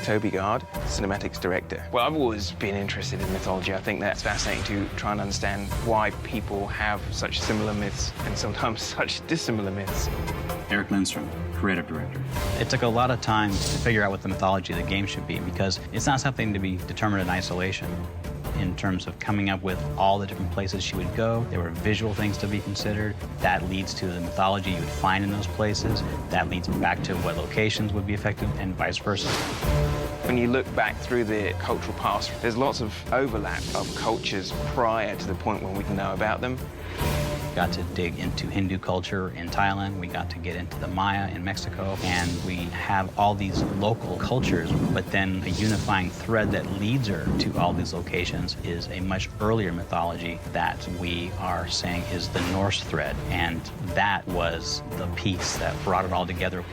Toby Gard, cinematics director. Well, I've always been interested in mythology. I think that's fascinating to try and understand why people have such similar myths and sometimes such dissimilar myths. Eric Lindstrom, creative director. It took a lot of time to figure out what the mythology of the game should be, because it's not something to be determined in isolation. In terms of coming up with all the different places she would go, there were visual things to be considered. That leads to the mythology you would find in those places. That leads back to what locations would be effective, and vice versa. When you look back through the cultural past, there's lots of overlap of cultures prior to the point when we can know about them. Got to dig into Hindu culture in Thailand. We got to get into the Maya in Mexico. And we have all these local cultures, but then a unifying thread that leads her to all these locations is a much earlier mythology that we are saying is the Norse thread. And that was the piece that brought it all together.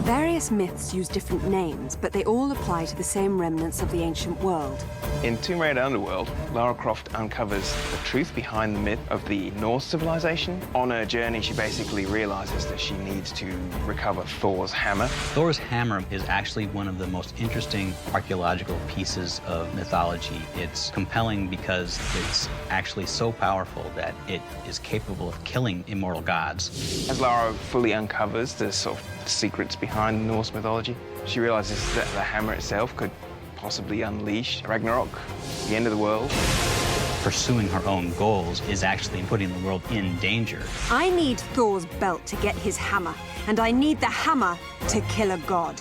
Various myths use different names, but they all apply to the same remnants of the ancient world. In Tomb Raider Underworld, Lara Croft uncovers the truth behind the myth of the Norse civilization. On her journey, she basically realizes that she needs to recover Thor's hammer. Thor's hammer is actually one of the most interesting archaeological pieces of mythology. It's compelling because it's actually so powerful that it is capable of killing immortal gods. As Lara fully uncovers the sort of secrets behind Norse mythology, she realizes that the hammer itself could possibly unleash Ragnarok, the end of the world. Pursuing her own goals is actually putting the world in danger. I need Thor's belt to get his hammer, and I need the hammer to kill a god.